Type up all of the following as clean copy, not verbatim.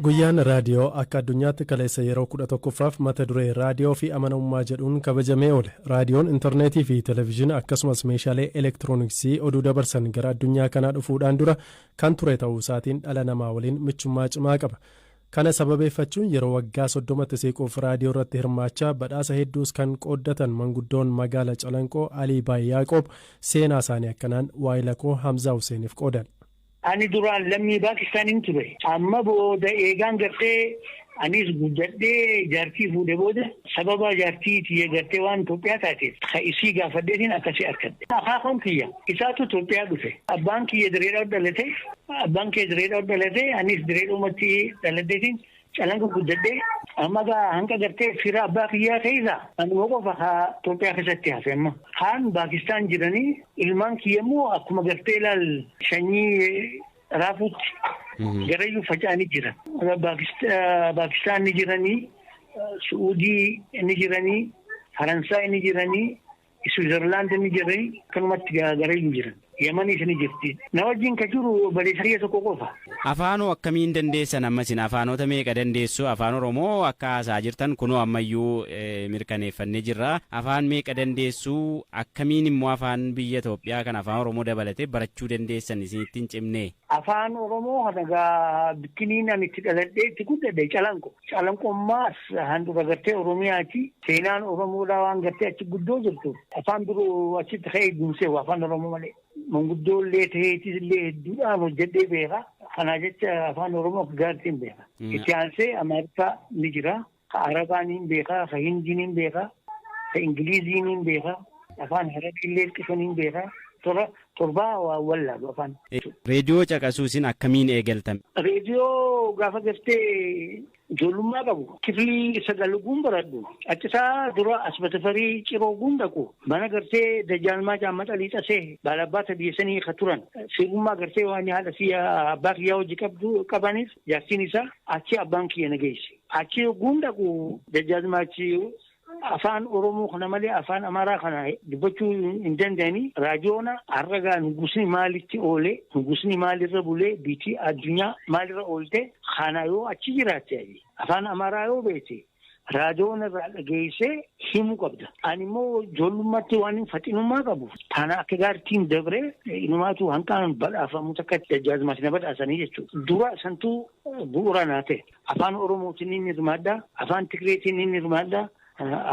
Guyyaan raadiyoo akka addunyaatti kaleessa yeroo 11ffaaf mata duree raadiyoo fi amanamummaa jedhuun kabajamee oole. Raadiyoon intarneetii fi televezyiina akkasumas meeshaalee elektirooniksii oduu dabarsan gara addunyaa kanaa dhufuudhaan dura kan ture ta'uu isaatiin dhala namaa waliin michummaa cimaa qaba. Kana sababeeffachuun yeroo waggaa 30tti siquuf raadiyoo irratti hirmaachaa badhaasa hedduus kan qooddatan manguddoon magaala Calanqoo Alii Baayyaaqoob seenaa isaanii akkanaan waayilakoo Hamzaa Huseeniif qoodan. Ani duraan lammii Paakistaanin ture. Amma booda eegaan gartee anis guddadhee jaartii fuudhe booda sababa jaartii tiyya gartee waan Itoophiyaa taateef isii gaafadheetiin akkasii arkadhe. Akaakon kiyya isaatu Itoophiyaa dhufe. Abbaan kiyya direedhaa dhalate anis direedhumatti dhaladheetiin Calanqoo guddadhee amma hanga gartee fira abbaa kiyyaa ta'eesaa anuma qofa Itoophiyaa keessatti hafe amma. Haan Paakistaan jiranii ilmaan kiyya immoo akkuma gartee ilaal sanyii raafuutti garayyuu faca'anii jiran. Paakistaan ni jiranii, Suudii ni jiranii, Faransaay ni jiranii, Switzerland ni jiranii, akkanumatti garayyuu jiran. Yamanis ni jirti. Na wajjin ka jiru baleessaree tokko qofa. Afaanoo akkamiin dandeessan ammasin afaanota meeqa dandeessu afaan Oromoo akka haasaa jirtan kunoo ammayyuu mirkaneeffannee jirra. Afaan meeqa dandeessu akkamiin immoo afaan biyya Itoophiyaa kan afaan Oromoo dabalatee barachuu dandeessan isinittiin cimnee. Afaan Oromoo hanagaa bikkiniin ani itti dhaladhee itti guddadhe Calanqoo. Calanqoommaas handhuura gartee Oromiyaati. Seenaan Oromoodhaa waan gartee achi guddoo jirtu. Afaan biroo achitti ka'ee duumsee afaan Oromoo malee. Manguddoollee ta'eetillee hedduudhaan hojjedhee beeka. Kana jecha afaan Oromoo gaariitiin beeka. Itti aansee Ameerikaa ni jira. Ka Arabaan ni beeka, ka Hindiin ni beeka, ka Ingiliiziin ni beeka, afaan Harabiillee qishan ni beeka. Torbaa wallaalu afaan. Reediyoo caqasuusin akkamiin eegaltame? Reediyoo gaafa gartee ijoollummaa qabu. Kiflii sagaluguun baradhu. Achisaa dura asbatafarii ciroo gundaqu. Mana gartee dajjaalmaa jaamata liixasee baalabbaata dhiyeessanii ka turan. Firummaa gartee waan haadha fi abbaa kiyyaa hojii qabaniif jaartiin isaa achi abbaan kiyya nageesse. Achi gundaqu dajjaalmaachi afaan Oromoo kana malee afaan Amaaraa kana dubbachuu hin danda'anii raadiyoona har'agaa nugusni maalitti oole nugusni maalirra bulee biitii addunyaa maalirra oolte kana yoo achi jiraatte afaan Amaaraa yoo beekte raadiyoona irraa dhageessee himuu qabda. Ani immoo ijoollummaatti waan faxinummaa qabu. Kana akka gaariitiin dabree inumaatu hanqaan badhaafamu takka dajjaalmaatti na badhaasanii jechuudha. Dura santuu bu'uura naa ta'e afaan Oromootiin ni hirmaaddaa afaan Tigreetiin ni hirmaaddaa.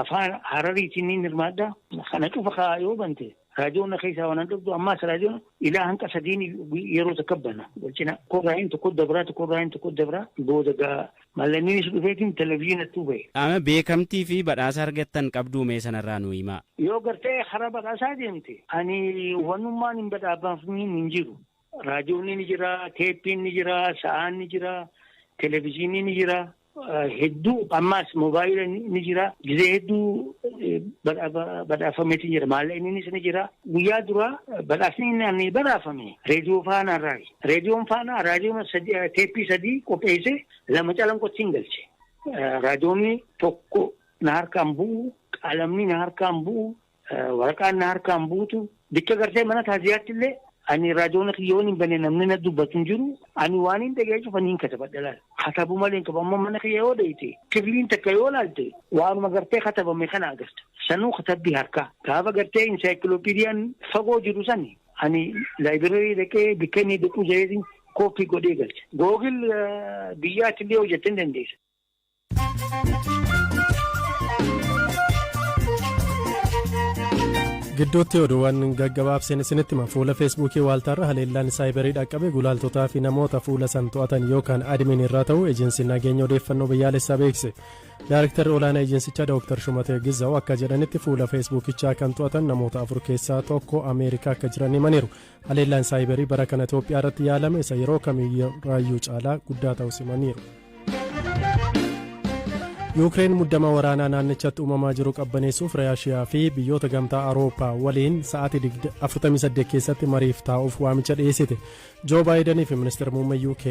Afaan Harariitiin ni hirmaaddaa. Kana cufa yoo bante raadiyoon keessaa waan dhuftu ammaas raadiyoon ilaa hanqa sadiin yeroo takka bana. Walcina korraayin tokko dabraa booda mallanniinis dhufeetiin televezyiinattuu bahe. Ama beekamtii fi badhaasa argattan qabduu mee sanarraa nu himaa. Yoo gartee hara badhaasaa deemte ani wannummaan hin badhaafamne hin jiru. Raadiyoon ni jira, teeppiin ni jira, sa'aan ni jira, televezyiinii ni jira. Hedduu ammaas moobaayila ni jira. Gizee hedduu badhaafameeti jira. Maallaqniinis ni jira. Guyyaa duraa badhaasni inni badhaafame reediyoo faanaarraa. Reediyoon faanaa raadiyoon teeppii sadii qopheesse lama Calanqootti hin galche. Raadiyoonni tokko na harkaan bu'u, qalamni na harkaan bu'u, waraqaan na harkaan buutu. Bikka gartee mana taasisaatti illee ani raadiyoon kiyyoon hin banne namni na dubbatu hin jiru. Ani waan hin dhagee cufanii hin katabadha laal. Katabu malee hin qabu. Amma mana kiyya yoo deeyte kifliin takka yoo laalte waanuma gartee katabame kana agarta. Sanuu katabbii harkaa. Gaafa gartee insaayikiloopiidiyaan fagoo jiru sani ani laayibireerii dhaqee bikka inni dhaquu jaheetiin kooppii godhee galche. Googil biyyaatti illee hojjettee hin dandeessa. Gidduutti oduuwwan gaggabaabseen isinitti hima. Fuula feesbuukii waaltaarra haleellaan saayibarii dhaqqabe gulaaltotaa fi namoota fuula san to'atan yookaan admin irraa ta'u ejensiin nageenya odeeffannoo biyyaalessaa beekse. Daarektarri olaanaa ejensicha Dr. Shumatee Gizaw akka jedhanitti fuula feesbuukichaa kan to'atan namoota 4 keessaa tokko Ameerikaa akka jiran himaniiru. Haleellaan saayibarii bara kana Itoophiyaa irratti yaalame isa yeroo kamiyyuu caalaa guddaa ta'uu himaniiru. Yuukireen muddama waraanaa naannichatti uumamaa jiru qabbaneessuuf Raashiyaa fi biyyoota gamtaa Awurooppaa waliin sa'aatii 48 keessatti mariif taa'uuf waamicha dhiyeessite. Joo Baayidanii fi ministeera muummee UK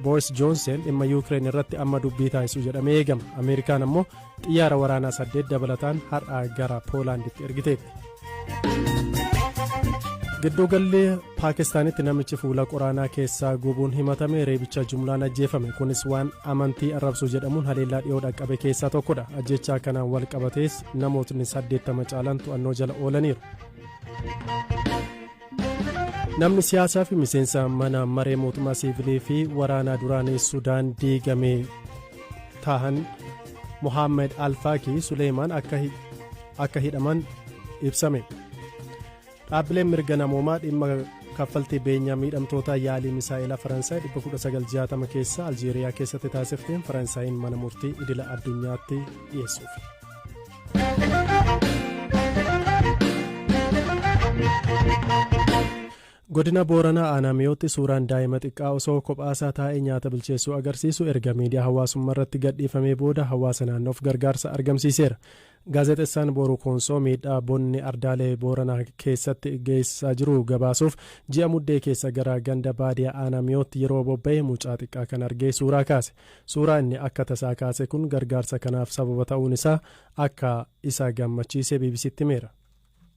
Boris Johnson dhimma Yuukireen irratti amma dubbii taasisu jedhamee eegama. Ameerikaan ammoo xiyyaara waraanaa 8 dabalataan har'a gara Poolaanditti ergiteetti. Gidduugalli Paakistaanitti namichi fuula qoraanaa keessaa gubuun himatame reebicha jumlaan ajjeefame. Kunis waan amantii arrabsu jedhamuun haleellaa dhiyoo dhaqqabe keessaa tokkodha. Ajjechaa kanaan wal qabatees namootni 80 caalan to'annoo jala oolaniiru. Namni siyaasaa fi miseensa mana maree mootummaa siivilii fi waraanaa duraanii Sudaan diigame tahan Mohaammed Alfaakii Suleemaan akka hidhaman ibsame. Dhaabbileen mirga namoomaa dhimma kaffaltii beenyaa miidhamtoota yaalii misaa'ilaa Faransaay 1960 keessa Aljeeriyaa keessatti taasifteen Faransaayiin mana murtii idila addunyaatti dhiyeessuuf. Godina Booranaa Aanamiyootti suuraan daa'ima xiqqaa osoo kophaasaa taa'ee nyaata bilcheessuu agarsiisu erga miidiyaa hawaasummaa irratti gadhiifamee booda hawaasa naannoof gargaarsa argamsiiseera. Gaazexeessaan Booruu Koonsoo miidhaa bonni ardaalee Booranaa keessatti geessisaa jiru gabaasuuf ji'a muddee keessa gara ganda baadiyaa Aanamiyootti yeroo bobba'e mucaa xiqqaa kan argee suuraa kaase. Suuraa inni akka tasaa kaase kun gargaarsa kanaaf sababa ta'uun isaa akka isa gammachiise BBC'tti himeera.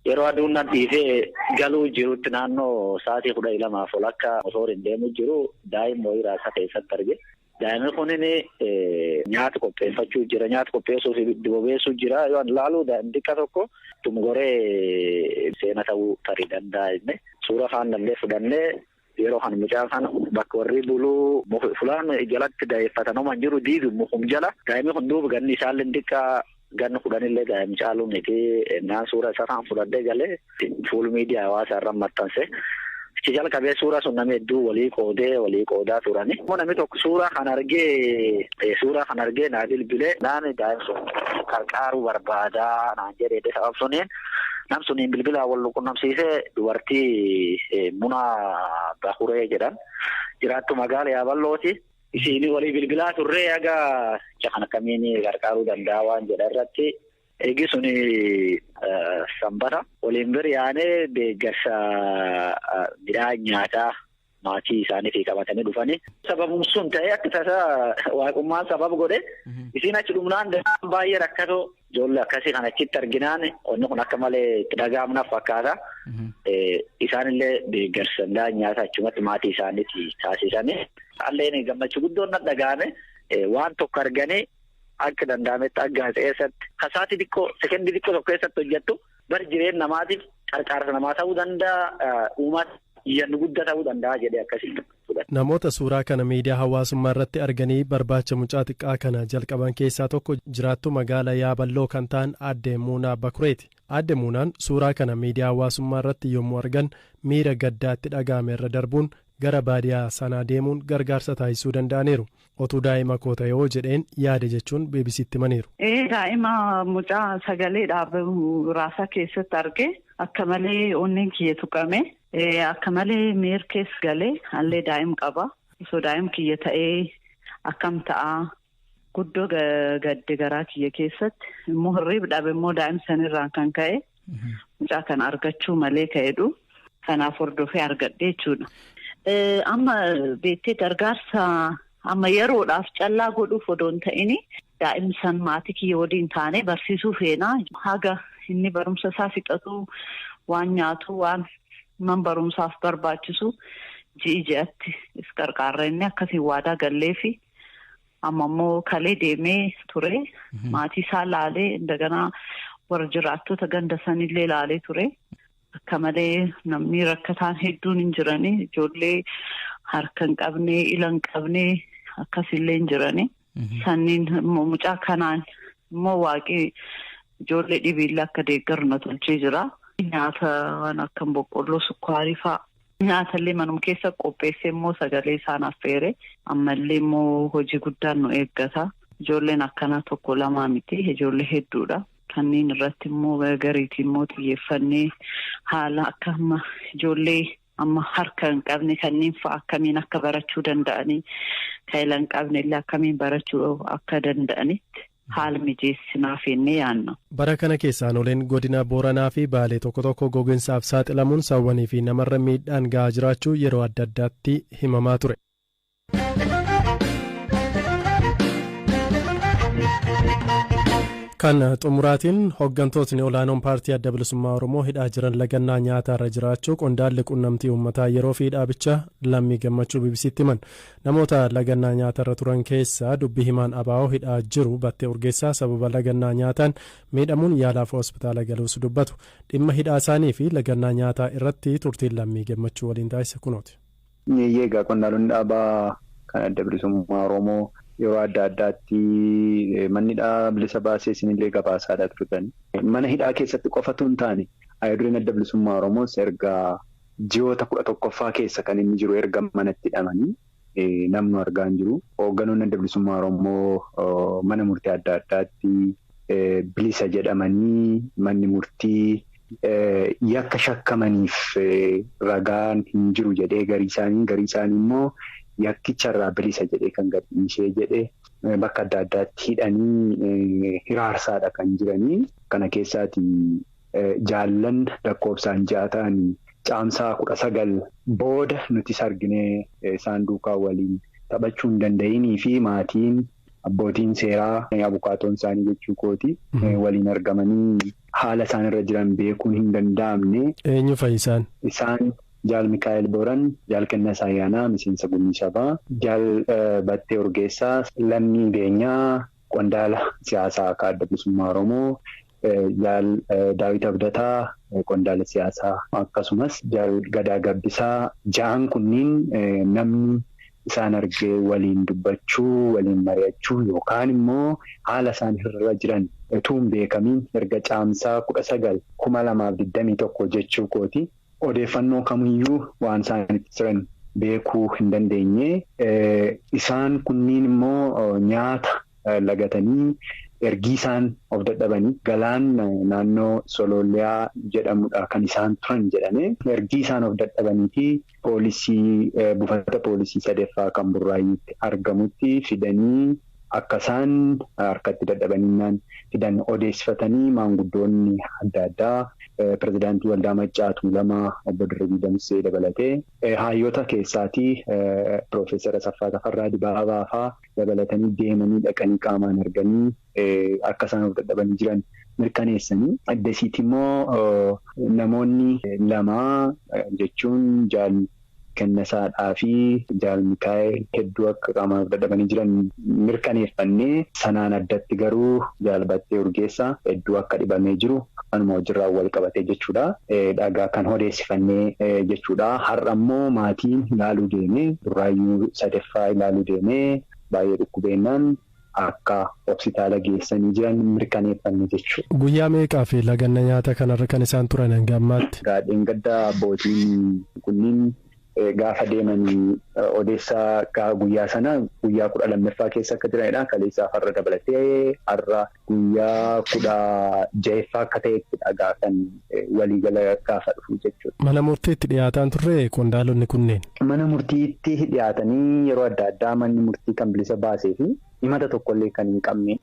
Yeroo aduun dhiisee galuu jirutti naannoo sa'aatii 12 ol akka motoriin deemu jiru daa'ima wayii raasaa keessatti arge. Daa'imni kunin nyaata qopheeffachuu jira. Nyaata qopheessuuf dibobeessuu jira. Yoo laalu daa'imni xiqqaa tokko tumgoree seena ta'uu tarii danda'a. Suura faanallee fudhannee yeroo kan mucaa kana bakka warri buluu fulaan jalatti daa'effatanooma jiru diidu mukum jala. Daa'imni kun duuba ganni isaallee xiqqaa. Ganna kudhanillee daa'imni caaluun naan suura isaa kan fudhadhee galee fuul miidiyaa hawaasaa irra maxxanse. Ichi jala qabee suura sun nama hedduu walii qoodaa turani. Namni tokko suura kan argee naa bilbilee naan daa'imni sun qarqaaruu barbaadaa naan jedhee sabab suniin nam suniin bilbilaa wal qunnamsiisee dubartii Munaa Bahuree jedhan jiraattu magaala Yaaballooti. Isiin walii bilbilaa turree aga kan akkamiin gargaaruu danda'a waan jedha irratti eegi suni sanbata waliin biriyaanee deeggarsa midhaan nyaataa maatii isaanii qabatanii dhufanii. Sababum sun ta'ee akka tasaa waaqummaan sabab godhe isiin achi dhumnaan baay'ee rakkatoo ijoollee akkasii kan achitti arginaan onni kun akka malee itti dhaga'amnaaf fakkaata. Isaanillee deeggarsa midhaan nyaataa achumatti maatii isaaniitti taasisanii. Alleen gammachuu guddoon na dhaga'ame waan tokko arganii akka danda'ametti akka gaazexeessatti kasaatii xiqqoo sekendii xiqqoo tokko keessatti hojjettu bari jireenya namaatiif qarqaarsa namaa ta'uu danda'a uummata yannu guddaa ta'uu danda'a jedhee akkasii. Namoota suuraa kana miidiyaa hawaasummaa irratti arganii barbaacha mucaa xiqqaa kana jalqaban keessaa tokko jiraattu magaalaa Yaaballoo kan ta'an aadde Muunaa Bakureeti. Aadde Muunaan suuraa kana miidiyaa hawaasummaa irratti yommuu argan miira gaddaatti dhaga'ame irra darbuun gara baadiyaa sanaa deemuun gargaarsa taasisuu danda'aniiru. Otuu daa'ima koo ta'ee jedheen yaade jechuun BBC'tti himaniiru. Daa'ima mucaa sagalee dhaabamu raasaa keessatti arge akka malee onneen kiyya tuqame akka malee miirkees galee hallee daa'im qaba. Osoo daa'im kiyya ta'ee akkam ta'a guddoo gadde garaa kiyya keessatti immoo hirriib dhabe immoo daa'im sanirraan kan ka'e mucaa kana argachuu malee ka'edhu kanaaf hordofee argadhe jechuudha. Amma beektee gargaarsa amma yeroodhaaf callaa godhuuf odoon ta'ini daa'imsan maatii kiyya waliin taane barsiisuu feenaa haga inni barumsa isaa fixatu waan nyaatu waan man barumsaaf barbaachisu ji'atti is gargaarra inni akkasiin waadaa galleefi amma immoo kalee deemee ture maatii isaa laalee indaganaa warra jiraattota ganda sanillee laalee ture. Akka malee namni rakkataan hedduun hin jiranii ijoollee harka hin qabne ila hin qabne akkasillee hin jiranii. Sanniin mucaa kanaan immoo waaqii ijoollee dhibiillee akka deeggaru na tolchee jira. Nyaata waan akka boqqolloo sukkaarii fa'a. Nyaatallee manuma keessa qopheessee immoo sagalee isaan affeere ammallee immoo hojii guddaan nu eeggata. Ijoolleen akkanaa tokko lamaa miti ijoollee hedduudha. Kanneen irratti immoo gariitiin immoo xiyyeeffannee haala akka amma ijoollee amma harka hin qabne kanneen fa'a akkamiin akka barachuu danda'anii kaayila hin qabne illee akkamiin barachuu akka danda'anitti haala mijeessinaaf jennee yaanna. Bara kana keessaan oleen godina Booranaa fi Baalee tokko tokko gogiinsaaf saaxilamuun saawwanii fi namarra miidhaan gahaa jiraachuu yeroo adda addaatti himamaa ture. Kan xumuraatiin hooggantootni olaanoon paartii adda bilisummaa Oromoo hidhaa jiran lagannaa nyaataarra jiraachuu qondaalli quunnamtii uummataa yeroo fi dhaabicha Lammii Gammachuu BBC'tti himan. Namoota lagannaa nyaatarra turan keessaa dubbii himaan ABO hidhaa jiru Battee Urgeessaa sababa lagannaa nyaataan miidhamuun yaalaaf hospitaala galuus dubbatu. Dhimma hidhaa isaanii fi lagannaa nyaataa irratti turtiin Lammii Gammachuu waliin taasise kunooti. Egaa qondaalonni dhaabaa kan adda bilisummaa Oromoo yeroo adda addaatti manni hidhaa bilisa baasee isinillee gabaasaadha turtan. Mana hidhaa keessatti qofatu hin taane ayyaduun adda bilisummaa Oromoos erga ji'oota 11ffaa keessa kan inni jiru erga manatti hidhamanii namni argaa hin jiru. Hoogganoonni adda bilisummaa Oromoo mana murtii adda addaatti bilisa jedhamanii manni murtii yakka shakkamaniif ragaan hin jiru jedhee garii isaanii immoo yakkicharraa bilisa jedhee kan gadhiisee jedhee bakka adda addaatti hidhanii hiraarsaadha kan jiranii. Kana keessaati jaallan lakkoofsaan 6 ta'anii caamsaa 19 booda nutis arginee isaan duukaa waliin taphachuu hin danda'inii fi maatiin abbootiin seeraa abukaatoon isaanii jechuu kooti waliin argamanii haala isaan irra jiran beekuun hin danda'amne. Eenyu fayyisaan? Isaan Jaal Mikaa'el Booran, Jaal Kennesaa Ayyaanaa, miseensa Gummii Sabaa, Jaal Battee Urgeessaa, Lammii Beenyaa, qondaala siyaasaa akka adda bilisummaa Oromoo, Jaal Daawit Abdataa, qondaala siyaasaa akkasumas Jaal Gadaa Gabbisaa. 6 kunniin namni isaan argee waliin dubbachuu, waliin mari'achuu yookaan immoo haala isaan irra jiran utuu hin beekamiin erga caamsaa 19 2021 jechuu kooti. Odeeffannoo kamiyyuu waan isaanitti jiran beekuu hin dandeenye. Isaan kunniin immoo nyaata lagatanii ergii isaan of dadhabanii galaan naannoo Sololiyaa jedhamudha kan isaan turan jedhame. Ergii isaan of dadhabanii fi buufata poolisii 3ffaa kan Burraayyuutti argamutti fidanii akka isaan harkatti dadhabaniinaan fidan odeessifatanii maanguddoonni adda addaa pirezidaantii Waldaa Maccaa Tuulamaa obbo Dirribii Damsee dabalatee hayyoota keessaatii Piroofeesar Asaffaa Tafarraa Dibaabaa fa'aa dabalatanii deemanii dhaqanii qaamaan arganii akka isaan of dadhabanii jiran mirkaneessanii. Addasiitti immoo namoonni 2 jechuun Jaal Kennesaadhaa fi Jaal Mikaa'el hedduu akka qaamaan of dadhabanii jiran mirkaneeffannee sanaan addatti garuu Jaal Battee Urgeessaa hedduu akka dhibamee jiru kanuma wajjirraa wal qabatee jechuudha. Dhagaa kan odeessifannee jechuudha. Har'a immoo maatiin ilaaluu deemee Burraayyuu 3ffaa ilaaluu deemee baay'ee dhukkubeennaan akka hospitaala geessanii jiran mirkaneeffannee jechuudha. Guyyaa meeqaa fi laganna nyaata kanarra kan isaan turan hanga ammaatti? Gaadheen gaddaa abbootiin kunniin gaafa deemanii odeessaa guyyaa sana guyyaa 12ffaa keessa akka jiranidha. Kaleessaa har'a dabalatee har'a guyyaa 16ffaa akka ta'ettidha gaafan waliigala gaafa dhufu jechuudha. Mana murtiitti dhiyaataan turre qondaalonni kunneen? Mana murtiitti dhiyaatanii yeroo adda addaa manni murtii kan bilisa baasee fi himata tokkollee kan hin qabne.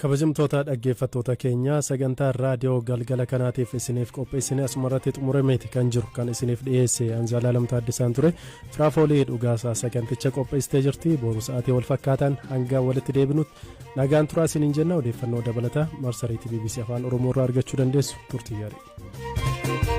Kabajamtoota dhaggeeffattoota keenya sagantaa raadiyoo galgala kanaatiif isiniif qopheessine asumarratti xumurameeti kan jiru kan isiniif dhiyeesse Anzaalaa Taaddisaan ture. Firaafoolii dhugaasaa saganticha qopheessitee jirti. Boru sa'aatii wal fakkaataan hanga walitti deebinutti nagaan turaa isiniin jenna. Odeeffannoo dabalataa marsariitii BBC Afaan Oromoo irraa argachuu dandeessu. Turtii gaarii.